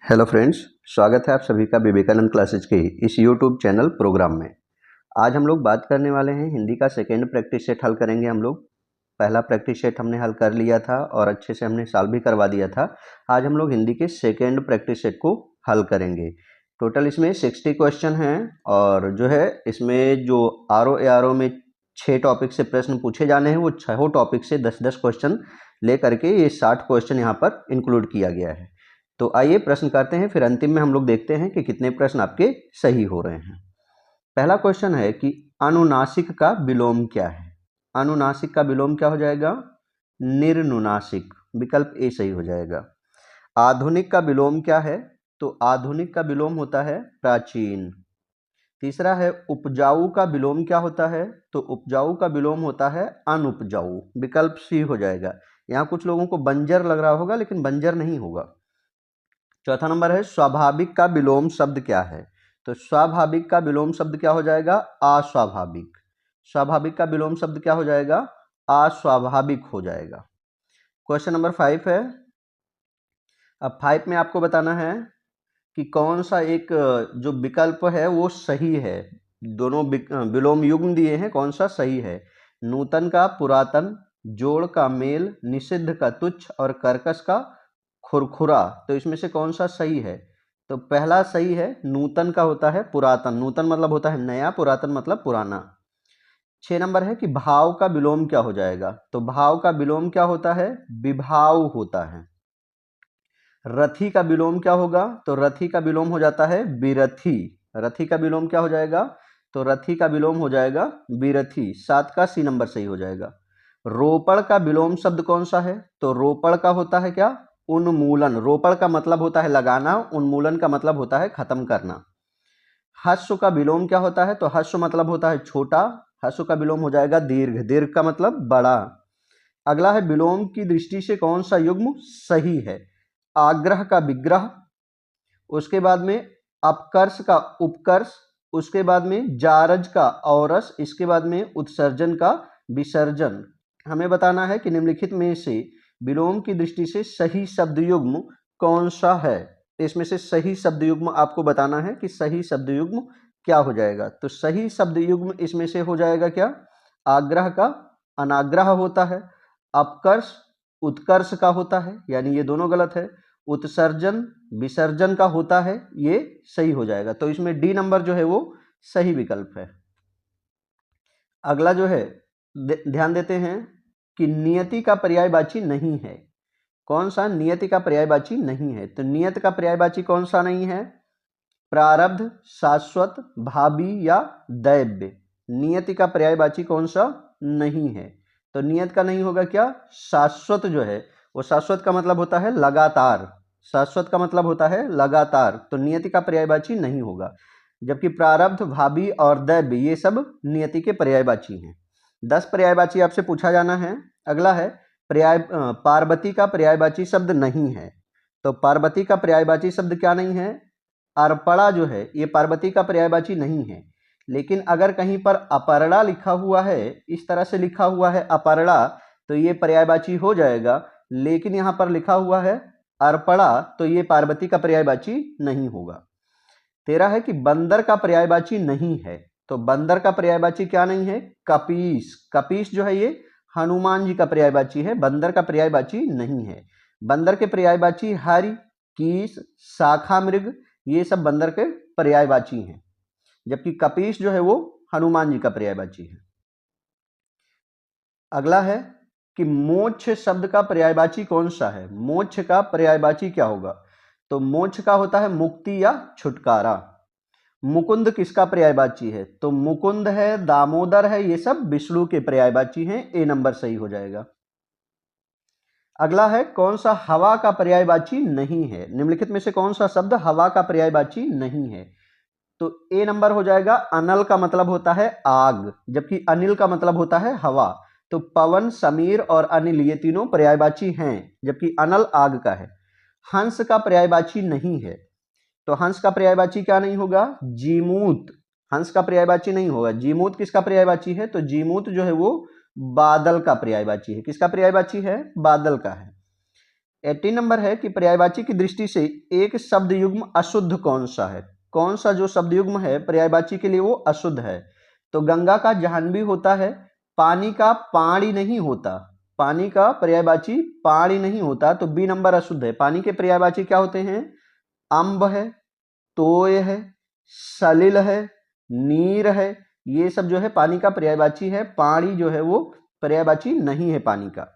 Hello friends, स्वागत है आप सभी का विवेकानंद क्लासेज के इस यूट्यूब चैनल प्रोग्राम में। आज हम लोग बात करने वाले हैं हिंदी का सेकेंड प्रैक्टिस सेट हल करेंगे। हम लोग पहला प्रैक्टिस सेट हमने हल कर लिया था और अच्छे से हमने सॉल्व भी करवा दिया था। आज हम लोग हिंदी के सेकेंड प्रैक्टिस सेट को हल करेंगे। टोटल इसमें 60 क्वेश्चन हैं और जो है इसमें जो आर ओ में 6 टॉपिक से प्रश्न पूछे जाने हैं वो 6 टॉपिक से 10-10 क्वेश्चन ले करके ये 60 क्वेश्चन यहाँ पर इंक्लूड किया गया है। तो आइए प्रश्न करते हैं, फिर अंतिम में हम लोग देखते हैं कि कितने प्रश्न आपके सही हो रहे हैं। पहला क्वेश्चन है कि अनुनासिक का विलोम क्या है। अनुनासिक का विलोम क्या हो जाएगा? निर्नुनासिक। विकल्प ए सही हो जाएगा। आधुनिक का विलोम क्या है? तो आधुनिक का विलोम होता है प्राचीन। तीसरा है उपजाऊ का विलोम क्या होता है? तो उपजाऊ का विलोम होता है अनुपजाऊ। विकल्प सी हो जाएगा। यहाँ कुछ लोगों को बंजर लग रहा होगा, लेकिन बंजर नहीं होगा। चौथा नंबर है स्वाभाविक का विलोम शब्द क्या है? तो स्वाभाविक का विलोम शब्द क्या हो जाएगा? अस्वाभाविक। स्वाभाविक का विलोम शब्द क्या हो जाएगा? अस्वाभाविक हो जाएगा। क्वेश्चन नंबर 5 है। अब 5 में आपको बताना है कि कौन सा एक जो विकल्प है वो सही है। दोनों विलोम युग्म दिए हैं, कौन सा सही है? नूतन का पुरातन, जोड़ का मेल, निषिद्ध का तुच्छ और कर्कश का खुरखुरा। तो इसमें से कौन सा सही है? तो पहला सही है, नूतन का होता है पुरातन। नूतन मतलब होता है नया, पुरातन मतलब पुराना। 6 नंबर है कि भाव का विलोम क्या हो जाएगा? तो भाव का विलोम क्या होता है? विभाव होता है। रथी का विलोम क्या होगा? तो रथी का विलोम हो जाता है विरथी। रथी का विलोम क्या हो जाएगा? तो रथी का विलोम हो जाएगा विरथी। 7 का सी नंबर सही हो जाएगा। रोपण का विलोम शब्द कौन सा है? तो रोपण का होता है क्या? उन्मूलन। रोपण का मतलब होता है लगाना, उन्मूलन का मतलब होता है खत्म करना। हस्व का विलोम क्या होता है? तो हस्व मतलब होता है छोटा, हस्व का विलोम हो जाएगा दीर्घ। दीर्घ का मतलब बड़ा। अगला है विलोम की दृष्टि से कौन सा युग्म सही है? आग्रह का विग्रह, उसके बाद में अपकर्ष का उपकर्ष, उसके बाद में जारज का औरस, इसके बाद में उत्सर्जन का विसर्जन। हमें बताना है कि निम्नलिखित में से विलोम की दृष्टि से सही शब्द युग्म कौन सा है। इसमें से सही शब्द युग्म आपको बताना है कि सही शब्द युग्म क्या हो जाएगा। तो सही शब्द युग्म इसमें से हो जाएगा क्या? आग्रह का अनाग्रह होता है, अपकर्ष उत्कर्ष का होता है, यानी ये दोनों गलत है। उत्सर्जन विसर्जन का होता है, ये सही हो जाएगा। तो इसमें डी नंबर जो है वो सही विकल्प है। अगला जो है ध्यान देते हैं कि नियति का पर्यायवाची नहीं है। कौन सा नियति का पर्यायवाची नहीं है? तो नियत का पर्यायवाची कौन सा नहीं है? प्रारब्ध, शाश्वत, भावी या दैव्य। नियति का पर्यायवाची कौन सा नहीं है? तो नियत का नहीं होगा क्या? शाश्वत जो है वो, शाश्वत का मतलब होता है लगातार। शाश्वत का मतलब होता है लगातार, तो नियति का पर्यायवाची नहीं होगा। जबकि प्रारब्ध, भावी और दैव्य ये सब नियति के पर्यायवाची हैं। 10 पर्यायवाची आपसे पूछा जाना है। अगला है पार्वती का पर्यायवाची शब्द नहीं है। तो पार्वती का पर्यायवाची शब्द क्या नहीं है? अर्पणा जो है ये पार्वती का पर्यायवाची नहीं है। लेकिन अगर कहीं पर अपर्णा लिखा हुआ है, इस तरह से लिखा हुआ है अपर्णा, तो ये पर्यायवाची हो जाएगा। लेकिन यहाँ पर लिखा हुआ है अर्पणा, तो ये पार्वती का पर्यायवाची नहीं होगा। 13 है कि बंदर का पर्यायवाची नहीं है। तो बंदर का पर्यायवाची क्या नहीं है? कपीस। कपीस जो है ये हनुमान जी का पर्यायवाची है, बंदर का पर्यायवाची नहीं है। बंदर के पर्यायवाची हरि, कीस, शाखा मृग, ये सब बंदर के पर्यायवाची हैं। जबकि कपीस जो है वो हनुमान जी का पर्यायवाची है। अगला है कि मोक्ष शब्द का पर्यायवाची कौन सा है? मोक्ष का पर्यायवाची क्या होगा? तो मोक्ष का होता है मुक्ति या छुटकारा। मुकुंद किसका पर्यायवाची है? तो मुकुंद है, दामोदर है, ये सब विष्णु के पर्यायवाची हैं। ए नंबर सही हो जाएगा। अगला है कौन सा हवा का पर्यायवाची नहीं है? निम्नलिखित में से कौन सा शब्द हवा का पर्यायवाची नहीं है? तो ए नंबर हो जाएगा। अनल का मतलब होता है आग, जबकि अनिल का मतलब होता है हवा। तो पवन, समीर और अनिल ये तीनों पर्यायवाची हैं, जबकि अनल आग का है। हंस का पर्यायवाची नहीं है। तो हंस का पर्यायवाची क्या नहीं होगा? जीमूत। हंस का पर्यायवाची नहीं होगा। जीमूत किसका पर्यायवाची है? तो जीमूत जो है वो बादल का पर्यायवाची है। किसका पर्यायवाची है? बादल का है। 18 नंबर है कि पर्यायवाची की दृष्टि से एक शब्द युग्म अशुद्ध कौन सा है। कौन सा जो शब्द युग्म है पर्यायवाची के लिए वो अशुद्ध है। तो गंगा का जाह्नवी होता है, पानी का पाणी नहीं होता, पानी का पर्यायवाची पाणी नहीं होता, तो बी नंबर अशुद्ध है। पानी के पर्यायवाची क्या होते हैं, अम्ब है, तोय है, सलिल है, नीर है, ये सब जो है पानी का पर्यायवाची है। पाणी जो है वो पर्यायवाची नहीं है पानी का।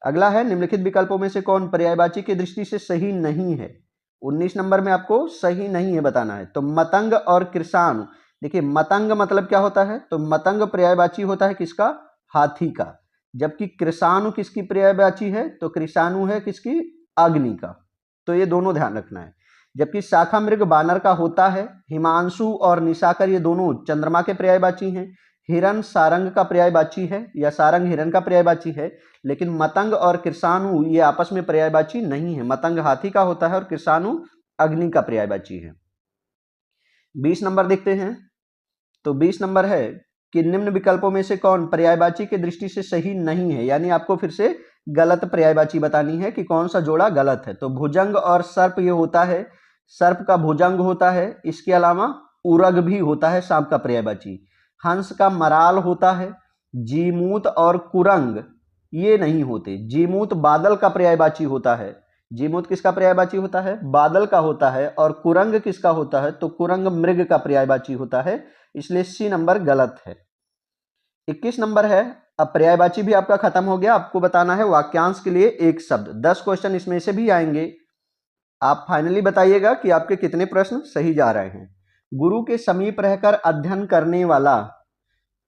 अगला है निम्नलिखित विकल्पों में से कौन पर्यायवाची की दृष्टि से सही नहीं है। 19 नंबर में आपको सही नहीं है बताना है। तो मतंग और कृषाणु, देखिए मतंग मतलब क्या होता है, तो मतंग पर्यायवाची होता है किसका, हाथी का, जबकि कृषाणु किसकी पर्यायवाची है, तो कृषाणु है किसकी, अग्नि का। तो ये दोनों ध्यान रखना है। जबकि शाखा मृग बानर का होता है, हिमांशु और निशाकर ये दोनों चंद्रमा के पर्यायवाची हैं, हिरण सारंग का पर्यायवाची है या सारंग हिरण का पर्यायवाची है, लेकिन मतंग और कृषाणु ये आपस में पर्यायवाची नहीं है। मतंग हाथी का होता है और कृषाणु अग्नि का पर्यायवाची है। 20 नंबर देखते हैं। तो 20 नंबर है कि निम्न विकल्पों में से कौन पर्यायवाची की दृष्टि से सही नहीं है, यानी आपको फिर से गलत पर्यायवाची बतानी है कि कौन सा जोड़ा गलत है। तो भुजंग और सर्प ये होता है, सर्प का भुजंग होता है, इसके अलावा उरग भी होता है सांप का पर्यायवाची। हंस का मराल होता है, जीमूत और कुरंग ये नहीं होते। जीमूत बादल का पर्यायवाची होता है, जीमूत किसका पर्यायवाची होता है, बादल का होता है, और कुरंग किसका होता है, तो कुरंग मृग का पर्यायवाची होता है, इसलिए सी नंबर गलत है। 21 नंबर है, अब पर्यायवाची भी आपका खत्म हो गया, आपको बताना है वाक्यांश के लिए एक शब्द। 10 क्वेश्चन इसमें से भी आएंगे, आप फाइनली बताइएगा कि आपके कितने प्रश्न सही जा रहे हैं। गुरु के समीप रहकर अध्ययन करने वाला,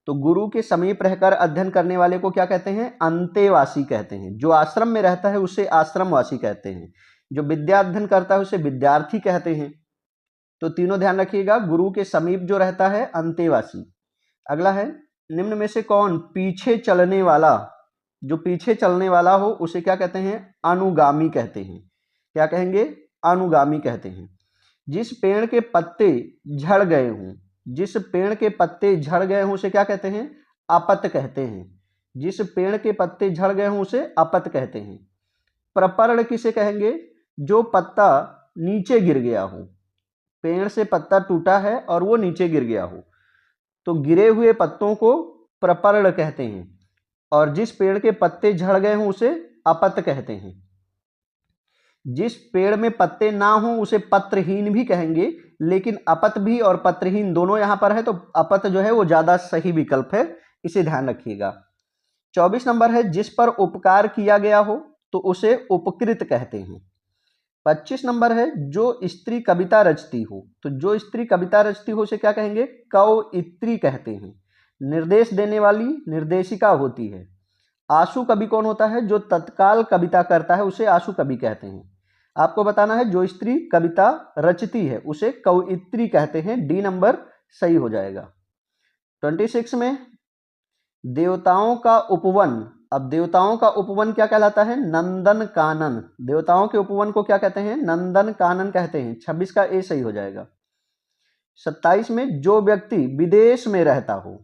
तो गुरु के समीप रहकर अध्ययन करने वाले को क्या कहते हैं, अंतेवासी कहते हैं। जो आश्रम में रहता है उसे आश्रमवासी कहते हैं, जो विद्या अध्ययन करता है उसे विद्यार्थी कहते हैं। तो तीनों ध्यान रखिएगा, गुरु के समीप जो रहता है अंतेवासी। अगला है निम्न में से कौन पीछे चलने वाला, जो पीछे चलने वाला हो उसे क्या कहते हैं, अनुगामी कहते हैं। क्या कहेंगे, अनुगामी कहते हैं। जिस पेड़ के पत्ते झड़ गए हों, जिस पेड़ के पत्ते झड़ गए हों उसे क्या कहते हैं, अपत कहते हैं। जिस पेड़ के पत्ते झड़ गए हों उसे अपत कहते हैं। प्रपर्ण किसे कहेंगे, जो पत्ता नीचे गिर गया हो, पेड़ से पत्ता टूटा है और वो नीचे गिर गया हो, तो गिरे हुए पत्तों को प्रपर्ण कहते हैं। और जिस पेड़ के पत्ते झड़ गए हों उसे अपत कहते हैं। जिस पेड़ में पत्ते ना हो उसे पत्रहीन भी कहेंगे, लेकिन अपत भी और पत्रहीन दोनों यहां पर है, तो अपत जो है वो ज्यादा सही विकल्प है, इसे ध्यान रखिएगा। 24 नंबर है, जिस पर उपकार किया गया हो तो उसे उपकृत कहते हैं। 25 नंबर है, जो स्त्री कविता रचती हो, तो जो स्त्री कविता रचती हो उसे क्या कहेंगे, कवयित्री कहते हैं। निर्देश देने वाली निर्देशिका होती है। आशु कवि कौन होता है, जो तत्काल कविता करता है उसे आशु कवि कहते हैं। आपको बताना है जो स्त्री कविता रचती है उसे कवयित्री कहते हैं, डी नंबर सही हो जाएगा। 26 में देवताओं का उपवन, अब देवताओं का उपवन क्या कहलाता है, नंदन कानन। देवताओं के उपवन को क्या कहते हैं, नंदन कानन कहते हैं, 26 का ए सही हो जाएगा। 27 में जो व्यक्ति विदेश में रहता हो,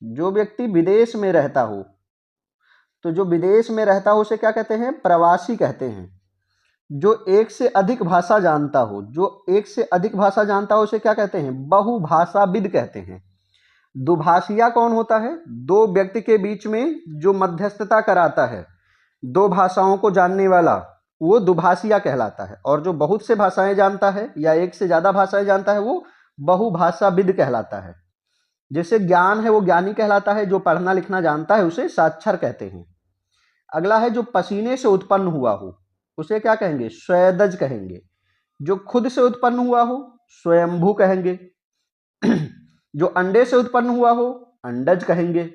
जो व्यक्ति विदेश में रहता हो, तो जो विदेश में रहता हो उसे क्या कहते हैं, प्रवासी कहते हैं। जो एक से अधिक भाषा जानता हो, जो एक से अधिक भाषा जानता हो उसे क्या कहते हैं, बहुभाषाविद कहते हैं। दुभाषिया कौन होता है, दो व्यक्ति के बीच में जो मध्यस्थता कराता है, दो भाषाओं को जानने वाला, वो दुभाषिया कहलाता है। और जो बहुत से भाषाएं जानता है या एक से ज्यादा भाषाएं जानता है वो बहुभाषाविद कहलाता है। जैसे ज्ञान है वो ज्ञानी कहलाता है, जो पढ़ना लिखना जानता है उसे साक्षर कहते हैं। अगला है जो पसीने से उत्पन्न हुआ हो उसे क्या कहेंगे, स्वेदज कहेंगे। जो खुद से उत्पन्न हुआ हो स्वयंभू कहेंगे। जो अंडे से उत्पन्न हुआ हो अंडज कहेंगे।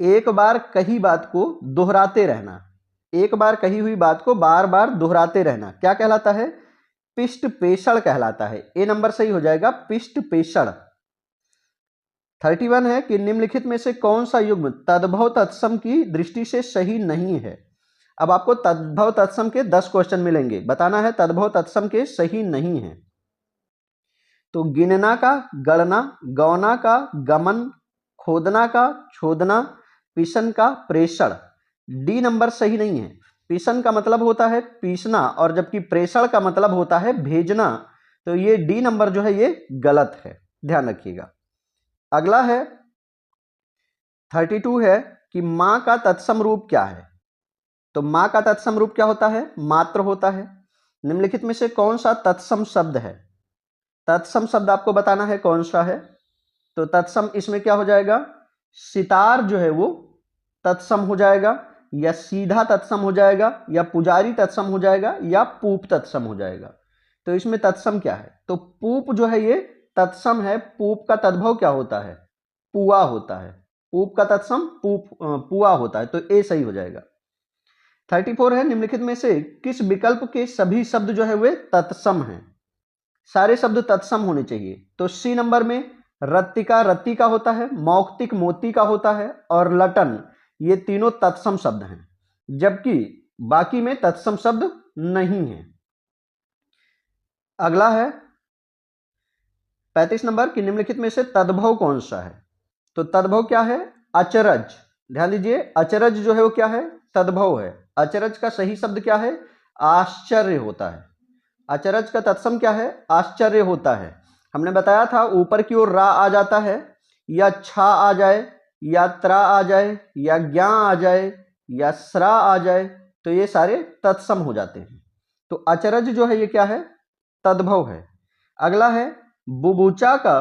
एक बार कही बात को दोहराते रहना, एक बार कही हुई बात को बार बार दोहराते रहना क्या कहलाता है, पिष्ट पेषण कहलाता है, ए नंबर सही हो जाएगा, पिष्ट पेषण। 31 है कि निम्नलिखित में से कौन सा युग्म तद्भव तत्सम की दृष्टि से सही नहीं है। अब आपको तद्भव तत्सम के 10 क्वेश्चन मिलेंगे, बताना है तद्भव तत्सम के सही नहीं है। तो गिनना का गणना, गौना का गमन, खोदना का छोदना, पिशन का प्रेषण, डी नंबर सही नहीं है। पीसन का मतलब होता है पीसना, और जबकि प्रेषण का मतलब होता है भेजना। तो ये डी नंबर जो है ये गलत है, ध्यान रखिएगा। अगला है 32 है कि मां का तत्सम रूप क्या है। तो मां का तत्सम रूप क्या होता है, मात्र होता है। निम्नलिखित में से कौन सा तत्सम शब्द है, तत्सम शब्द आपको बताना है कौन सा है। तो तत्सम इसमें क्या हो जाएगा, सितार जो है वो तत्सम हो जाएगा, या सीधा तत्सम हो जाएगा, या पुजारी तत्सम हो जाएगा, या पूप तत्सम हो जाएगा। तो इसमें तत्सम क्या है, तो पूप जो है ये तत्सम है। पूप का तद्भव क्या होता है, पुआ होता है। पूप का तत्सम पुआ होता है, तो ए सही हो जाएगा। 34 है निम्नलिखित में से किस विकल्प के सभी शब्द जो है वे तत्सम हैं। सारे शब्द तत्सम होने चाहिए। तो सी नंबर में रत्तिका रत्ती का होता है, मौक्तिक मोती का होता है, और लटन, ये तीनों तत्सम शब्द हैं, जबकि बाकी में तत्सम शब्द नहीं है। अगला है 35 नंबर कि निम्नलिखित में से तद्भव कौन सा है। तो तद्भव क्या है, अचरज। ध्यान दीजिए, अचरज जो है वो क्या है, तद्भव है। अचरज का सही शब्द क्या है, आश्चर्य होता है। अचरज का तत्सम क्या है, आश्चर्य होता है। हमने बताया था ऊपर की ओर रा आ जाता है, या छा आ जाए, या त्रा आ जाए, या ज्ञा आ जाए, या स्रा आ जाए, तो ये सारे तत्सम हो जाते हैं। तो अचरज जो है ये क्या है, तद्भव है। अगला है बुभुचा का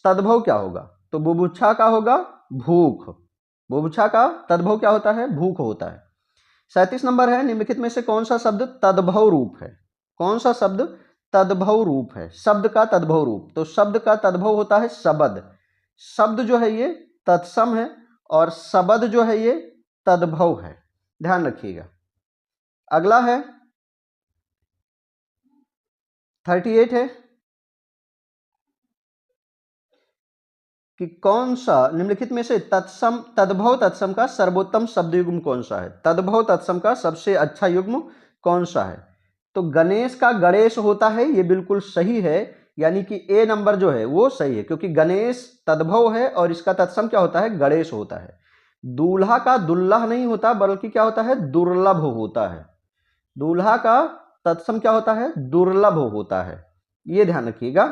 तद्भव क्या होगा। तो बुभुक्षा का होगा भूख। बुभुक्षा का तद्भव क्या होता है, भूख होता है। 37 नंबर है निम्नलिखित में से कौन सा शब्द तद्भव रूप है। कौन सा शब्द तद्भव रूप है, शब्द का तद्भव रूप। तो शब्द का तद्भव होता है शब्द। शब्द जो है ये तत्सम है, और शब्द जो है ये तद्भव है, ध्यान रखिएगा। अगला है 38 है कि कौन सा निम्नलिखित में से तत्सम तद्भव तत्सम का सर्वोत्तम शब्द युग्म कौन सा है। तद्भव तत्सम का सबसे अच्छा युग्म कौन सा है। तो गणेश का गणेश होता है, ये बिल्कुल सही है, यानी कि ए नंबर जो है वो सही है, क्योंकि गणेश तद्भव है और इसका तत्सम क्या होता है, गणेश होता है। दूल्हा का दुल्लह नहीं होता, बल्कि क्या होता है, दुर्लभ होता है। दूल्हा का तत्सम क्या होता है, दुर्लभ होता है, ये ध्यान रखिएगा।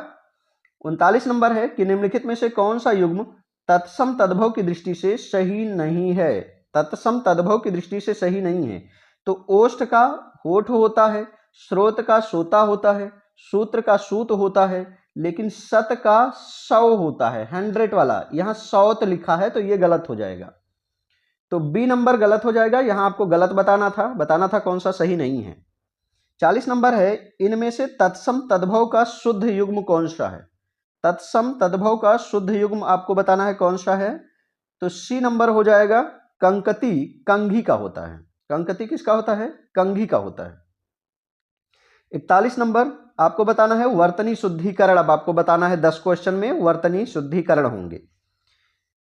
39 नंबर है कि निम्नलिखित में से कौन सा युग्म तत्सम तद्भव की दृष्टि से सही नहीं है। तत्सम तद्भव की दृष्टि से सही नहीं है। तो ओष्ठ का होठ होता है, स्रोत का सोता होता है, सूत्र का सूत होता है, लेकिन सत का सौ होता है, 100 वाला। यहां सौत लिखा है, तो ये गलत हो जाएगा। तो बी नंबर गलत हो जाएगा, यहां आपको गलत बताना था कौन सा सही नहीं है। 40 नंबर है इनमें से तत्सम तद्भव का शुद्ध युग्म कौन सा है। तत्सम तद्भव का शुद्ध युग्म आपको बताना है कौन सा है। तो सी नंबर हो जाएगा कंकति कंघी का होता है। कंकति किसका होता है, कंघी का होता है। 41 नंबर आपको बताना है वर्तनी शुद्धिकरण। अब आपको बताना है 10 क्वेश्चन में वर्तनी शुद्धिकरण होंगे।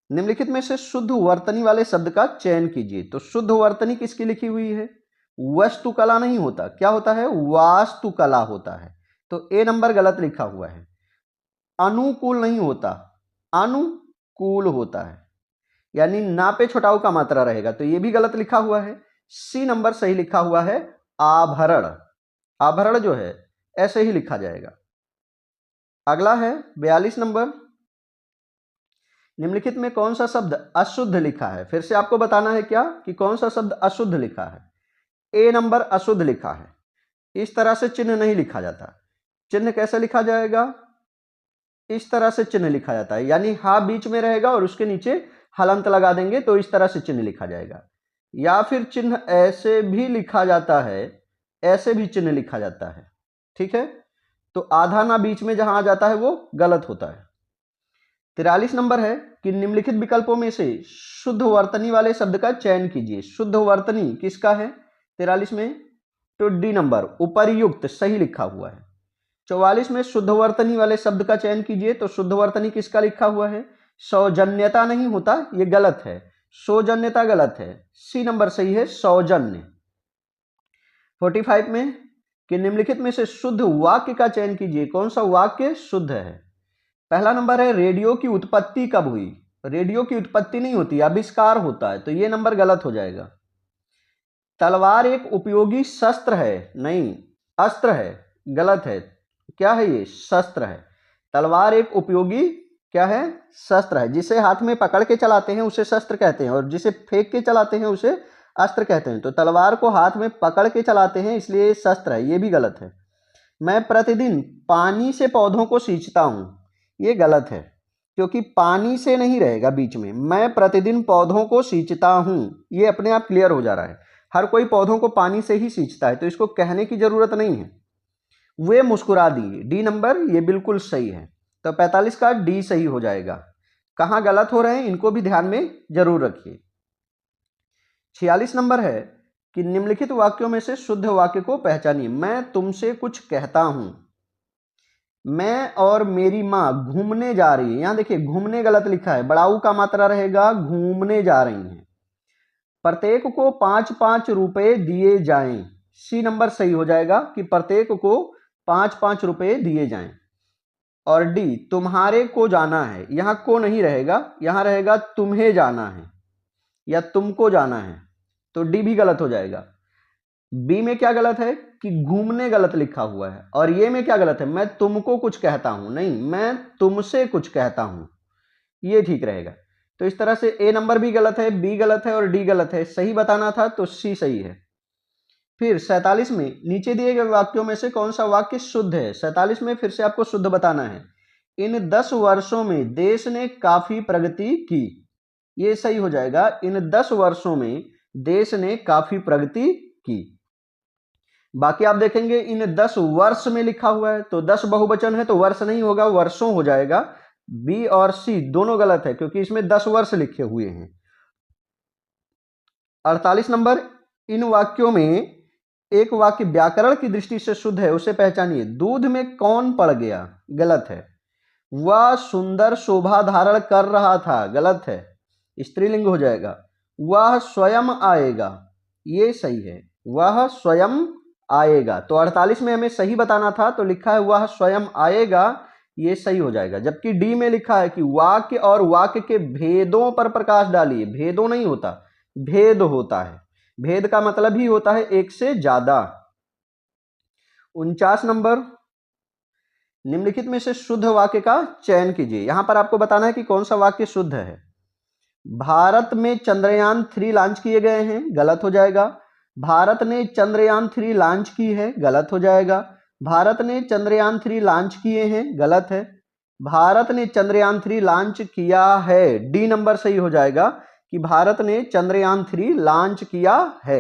निम्नलिखित में से शुद्ध वर्तनी वाले शब्द का चयन कीजिए। तो शुद्ध वर्तनी किसकी लिखी हुई है, वस्तुकला नहीं होता, क्या होता है, वास्तुकला होता है। तो ए नंबर गलत लिखा हुआ है। अनुकूल नहीं होता, अनुकूल होता है, यानी ना पे छोटाऊ का मात्रा रहेगा, तो ये भी गलत लिखा हुआ है। सी नंबर सही लिखा हुआ है आभरण। आभरण जो है ऐसे ही लिखा जाएगा। अगला है 42 नंबर, निम्नलिखित में कौन सा शब्द अशुद्ध लिखा है। फिर से आपको बताना है क्या कि कौन सा शब्द अशुद्ध लिखा है। ए नंबर अशुद्ध लिखा है। इस तरह से चिन्ह नहीं लिखा जाता। चिन्ह कैसे लिखा जाएगा, इस तरह से चिन्ह लिखा जाता है, यानी हा बीच में रहेगा और उसके नीचे हलंत लगा देंगे, तो इस तरह से चिन्ह लिखा जाएगा। या फिर चिन्ह ऐसे भी लिखा जाता है, ऐसे भी चिन्ह लिखा जाता है, ठीक है। तो आधा ना बीच में जहां आ जाता है वो गलत होता है। 43 नंबर है कि निम्नलिखित विकल्पों में से शुद्ध वर्तनी वाले शब्द का चयन कीजिए। शुद्ध वर्तनी किसका है 43 में, तो डी नंबर उपर्युक्त सही लिखा हुआ है। 44 में शुद्ध वर्तनी वाले शब्द का चयन कीजिए। तो शुद्ध वर्तनी किसका लिखा हुआ है, सौजन्यता नहीं होता, ये गलत है, सौजन्यता गलत है, सी नंबर सही है सौजन्य। 45 में कि निम्नलिखित में से शुद्ध वाक्य का चयन कीजिए। कौन सा वाक्य शुद्ध है। पहला नंबर है रेडियो की उत्पत्ति कब हुई। रेडियो की उत्पत्ति नहीं होती, आविष्कार होता है, तो ये नंबर गलत हो जाएगा। तलवार एक उपयोगी शस्त्र है, नहीं अस्त्र है, गलत है। क्या है ये? शस्त्र है। तलवार एक उपयोगी क्या है? शस्त्र है। जिसे हाथ में पकड़ के चलाते हैं उसे शस्त्र कहते हैं, और जिसे फेंक के चलाते हैं उसे अस्त्र कहते हैं। तो तलवार को हाथ में पकड़ के चलाते हैं इसलिए शस्त्र है, ये भी गलत है। मैं प्रतिदिन पानी से पौधों को सींचता हूँ, ये गलत है, क्योंकि पानी से नहीं रहेगा बीच में। मैं प्रतिदिन पौधों को सींचता हूँ, ये अपने आप क्लियर हो जा रहा है। हर कोई पौधों को पानी से ही सींचता है, तो इसको कहने की जरूरत नहीं है। वे मुस्कुरा दिए, डी नंबर ये बिल्कुल सही है। तो 45 का डी सही हो जाएगा। कहाँ गलत हो रहे हैं इनको भी ध्यान में जरूर रखिए। 46 नंबर है कि निम्नलिखित वाक्यों में से शुद्ध वाक्य को पहचानिए। मैं तुमसे कुछ कहता हूं। मैं और मेरी माँ घूमने जा रही है, यहां देखिए घूमने गलत लिखा है, बड़ाऊ का मात्रा रहेगा, घूमने जा रही हैं। प्रत्येक को 5-5 रुपए दिए जाएं, सी नंबर सही हो जाएगा कि प्रत्येक को 5-5 रुपए दिए जाएं। और डी तुम्हारे को जाना है, यहां को नहीं रहेगा, यहां रहेगा तुम्हें जाना है या तुमको जाना है, तो डी भी गलत हो जाएगा। बी में क्या गलत है कि घूमने गलत लिखा हुआ है, और ये में क्या गलत है? मैं तुमको कुछ कहता हूं, नहीं मैं तुमसे कुछ कहता हूं, ये ठीक रहेगा। तो इस तरह से ए नंबर भी गलत है, बी गलत है और डी गलत है। सही बताना था तो सी सही है। फिर 47 में नीचे दिए गए वाक्यों में से कौन सा वाक्य शुद्ध है? 47 में फिर से आपको शुद्ध बताना है। इन 10 वर्षों में देश ने काफी प्रगति की, ये सही हो जाएगा। इन 10 वर्षों में देश ने काफी प्रगति की। बाकी आप देखेंगे इन 10 वर्ष में लिखा हुआ है, तो 10 बहुवचन है तो वर्ष नहीं होगा, वर्षों हो जाएगा। बी और सी दोनों गलत है क्योंकि इसमें 10 वर्ष लिखे हुए हैं। 48 नंबर, इन वाक्यों में एक वाक्य व्याकरण की दृष्टि से शुद्ध है, उसे पहचानिए। दूध में कौन पड़ गया? गलत है। वह सुंदर शोभा धारण कर रहा था, गलत है, स्त्रीलिंग हो जाएगा। वह स्वयं आएगा, ये सही है, वह स्वयं आएगा। तो 48 में हमें सही बताना था, तो लिखा है वह स्वयं आएगा, ये सही हो जाएगा। जबकि डी में लिखा है कि वाक्य और वाक्य के भेदों पर प्रकाश डालिए। भेदों नहीं होता, भेद होता है। भेद का मतलब ही होता है एक से ज्यादा। 49 नंबर, निम्नलिखित में से शुद्ध वाक्य का चयन कीजिए। यहां पर आपको बताना है कि कौन सा वाक्य शुद्ध है। भारत में चंद्रयान 3 लॉन्च किए गए हैं, गलत हो जाएगा। भारत ने चंद्रयान 3 लॉन्च की है, गलत हो जाएगा। भारत ने चंद्रयान 3 लॉन्च किए हैं, गलत है। भारत ने चंद्रयान 3 लॉन्च किया है, डी नंबर सही हो जाएगा कि भारत ने चंद्रयान 3 लॉन्च किया है।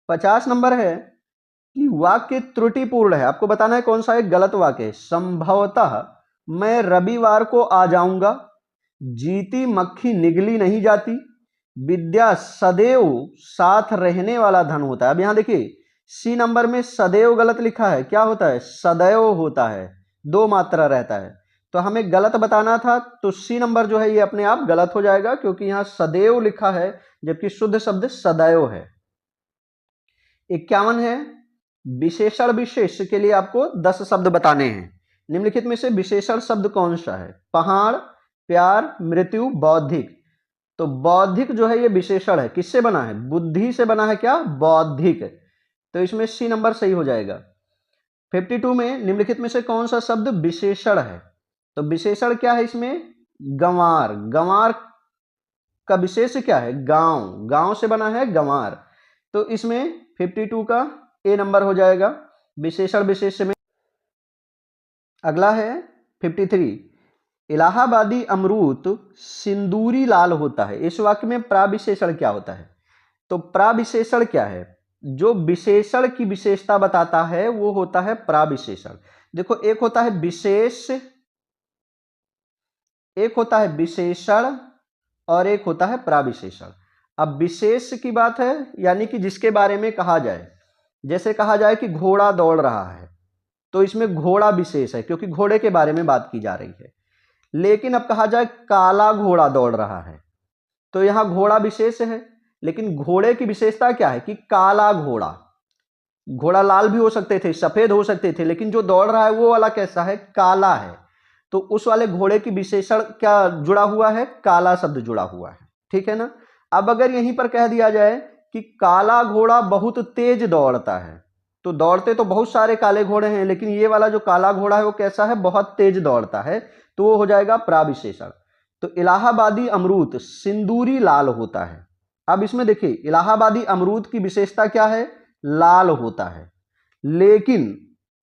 50 नंबर है कि वाक्य त्रुटिपूर्ण है, आपको बताना है कौन सा एक गलत वाक्य है। संभवतः मैं रविवार को आ जाऊंगा, जीती मक्खी निगली नहीं जाती, विद्या सदैव साथ रहने वाला धन होता है। अब यहां देखिए सी नंबर में सदैव गलत लिखा है, क्या होता है? सदैव होता है, 2 मात्रा रहता है, तो हमें गलत बताना था, तो सी नंबर जो है ये अपने आप गलत हो जाएगा क्योंकि यहां सदैव लिखा है जबकि शुद्ध शब्द सदैव है। 51 है, विशेषण विशेष के लिए आपको 10 शब्द बताने हैं। निम्नलिखित में से विशेषण शब्द कौन सा है? पहाड़, प्यार, मृत्यु, बौद्धिक। तो बौद्धिक जो है ये विशेषण है, किससे बना है? बुद्धि से बना है, क्या? बौद्धिक। तो इसमें सी नंबर सही हो जाएगा। 52 में निम्नलिखित में से कौन सा शब्द विशेषण है? तो विशेषण क्या है इसमें? गंवार। गंवार का विशेष क्या है? गांव। गांव से बना है गंवार। तो इसमें 52 का ए नंबर हो जाएगा विशेषण विशेष में। अगला है 53, इलाहाबादी अमरूद सिंदूरी लाल होता है। इस वाक्य में प्राविशेषण क्या होता है? तो प्राविशेषण क्या है? जो विशेषण की विशेषता बताता है वो होता है प्राविशेषण। देखो एक होता है विशेष, एक होता है विशेषण और एक होता है प्राविशेषण। अब विशेष की बात है यानी कि जिसके बारे में कहा जाए, जैसे कहा जाए कि घोड़ा दौड़ रहा है, तो इसमें घोड़ा विशेष है क्योंकि घोड़े के बारे में बात की जा रही है। लेकिन अब कहा जाए काला घोड़ा दौड़ रहा है, तो यहां घोड़ा विशेष है, लेकिन घोड़े की विशेषता क्या है कि काला घोड़ा। घोड़ा लाल भी हो सकते थे, सफेद हो सकते थे, लेकिन जो दौड़ रहा है वो वाला कैसा है? काला है। तो उस वाले घोड़े की विशेषण क्या जुड़ा हुआ है? काला शब्द जुड़ा हुआ है, ठीक है ना। अब अगर यहीं पर कह दिया जाए कि काला घोड़ा बहुत तेज दौड़ता है। तो दौड़ते तो बहुत सारे काले घोड़े हैं, लेकिन ये वाला जो काला घोड़ा है वो कैसा है, बहुत तेज दौड़ता है, तो वो हो जाएगा प्राविशेषण। तो इलाहाबादी अमरूद सिंदूरी लाल होता है। अब इसमें देखिए इलाहाबादी अमरूद की विशेषता क्या है, लाल होता है, लेकिन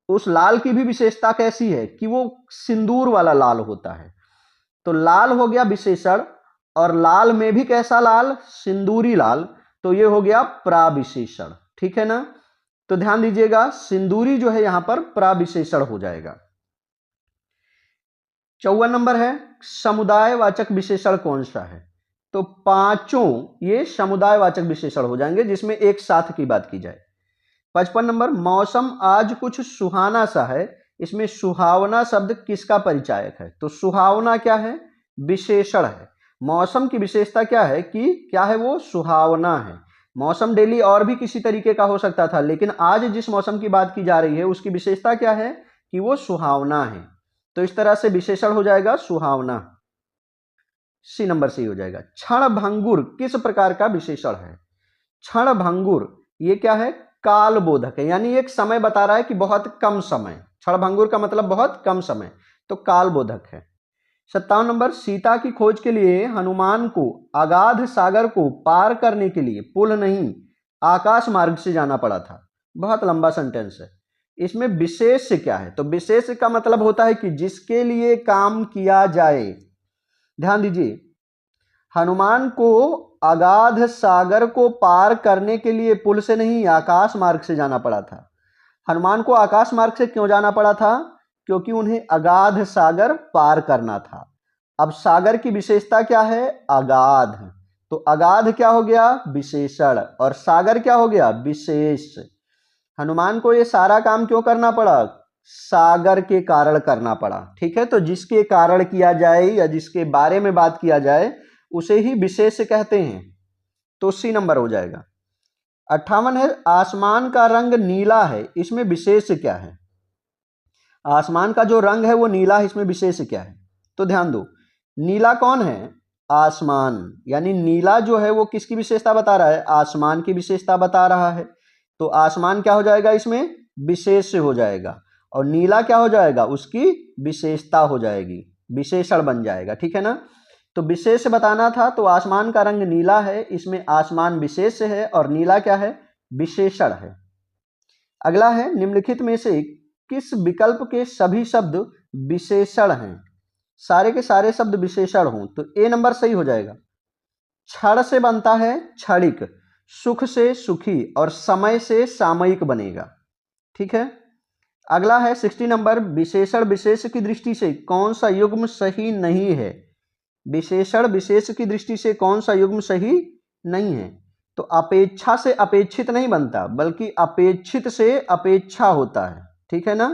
उस लाल की भी विशेषता कैसी है कि वो सिंदूर वाला लाल होता है। तो लाल हो गया विशेषण, और लाल में भी कैसा लाल, सिंदूरी लाल, तो ये हो गया प्राविशेषण। ठीक है ना, तो ध्यान दीजिएगा सिंदूरी जो है यहां पर प्राविशेषण हो जाएगा। 54 नंबर है समुदायवाचक विशेषण कौन सा है। तो पांचों ये समुदायवाचक विशेषण हो जाएंगे जिसमें एक साथ की बात की जाए। 55 नंबर मौसम आज कुछ सुहाना सा है, इसमें सुहावना शब्द किसका परिचायक है। तो सुहावना क्या है, विशेषण है। मौसम की विशेषता क्या है कि क्या है, वो सुहावना है। मौसम डेली और भी किसी तरीके का हो सकता था, लेकिन आज जिस मौसम की बात की जा रही है उसकी विशेषता क्या है कि वो सुहावना है। तो इस तरह से विशेषण हो जाएगा सुहावना। सी नंबर सही हो जाएगा। क्षणभंगुर किस प्रकार का विशेषण है। क्षणभंगुर ये क्या है, कालबोधक है, यानी एक समय बता रहा है कि बहुत कम समय। क्षणभंगुर का मतलब बहुत कम समय, तो कालबोधक है। 57 नंबर सीता की खोज के लिए हनुमान को अगाध सागर को पार करने के लिए पुल नहीं आकाश मार्ग से जाना पड़ा था। बहुत लंबा सेंटेंस है, इसमें विशेष क्या है। तो विशेष का मतलब होता है कि जिसके लिए काम किया जाए। ध्यान दीजिए हनुमान को अगाध सागर को पार करने के लिए पुल से नहीं आकाश मार्ग से जाना पड़ा था। हनुमान को आकाश मार्ग से क्यों जाना पड़ा था, क्योंकि उन्हें अगाध सागर पार करना था। अब सागर की विशेषता क्या है, अगाध, तो अगाध क्या हो गया, विशेषण, और सागर क्या हो गया, विशेष। हनुमान को ये सारा काम क्यों करना पड़ा, सागर के कारण करना पड़ा। ठीक है, तो जिसके कारण किया जाए या जिसके बारे में बात किया जाए उसे ही विशेष कहते हैं। तो सी नंबर हो जाएगा। 58 है आसमान का रंग नीला है, इसमें विशेष क्या है। आसमान का जो रंग है वो नीला है, इसमें विशेष क्या है। तो ध्यान दो नीला कौन है, आसमान, यानी नीला जो है वो किसकी विशेषता बता रहा है, आसमान की विशेषता बता रहा है। तो आसमान क्या हो जाएगा, इसमें विशेष हो जाएगा, और नीला क्या हो जाएगा, उसकी विशेषता हो जाएगी, विशेषण बन जाएगा। ठीक है ना, तो विशेष बताना था, तो आसमान का रंग नीला है, इसमें आसमान विशेष है और नीला क्या है, विशेषण है। अगला है निम्नलिखित में से किस विकल्प के सभी शब्द विशेषण हैं। सारे के सारे शब्द विशेषण हों तो ए नंबर सही हो जाएगा। क्षण से बनता है क्षणिक, सुख से सुखी, और समय से सामयिक बनेगा। ठीक है, अगला है 60 नंबर विशेषण विशेष की दृष्टि से कौन सा युग्म सही नहीं है। विशेषण विशेष की दृष्टि से कौन सा युग्म सही नहीं है। तो अपेक्षा से अपेक्षित नहीं बनता, बल्कि अपेक्षित से अपेक्षा होता है। ठीक है ना,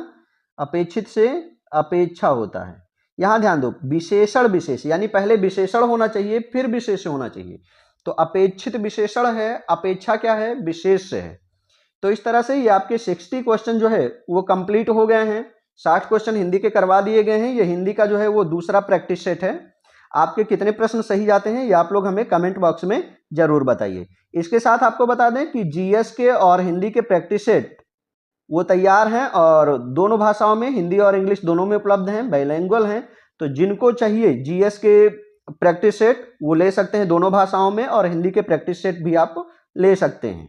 अपेक्षित से अपेक्षा होता है। यहां ध्यान दो विशेषण विशेष, यानी पहले विशेषण होना चाहिए फिर विशेष होना चाहिए। तो अपेक्षित विशेषण है, अपेक्षा क्या है, विशेष से है। तो इस तरह से ये आपके 60 क्वेश्चन जो है वो कंप्लीट हो गए हैं। 60 क्वेश्चन हिंदी के करवा दिए गए हैं। ये हिंदी का जो है वो दूसरा प्रैक्टिस सेट है। आपके कितने प्रश्न सही जाते हैं ये आप लोग हमें कमेंट बॉक्स में जरूर बताइए। इसके साथ आपको बता दें कि जीएस के और हिंदी के प्रैक्टिस सेट वो तैयार हैं, और दोनों भाषाओं में, हिंदी और इंग्लिश दोनों में उपलब्ध हैं, बाइलिंगुअल हैं। तो जिनको चाहिए जीएस के प्रैक्टिस सेट वो ले सकते हैं दोनों भाषाओं में, और हिंदी के प्रैक्टिस सेट भी आप ले सकते हैं।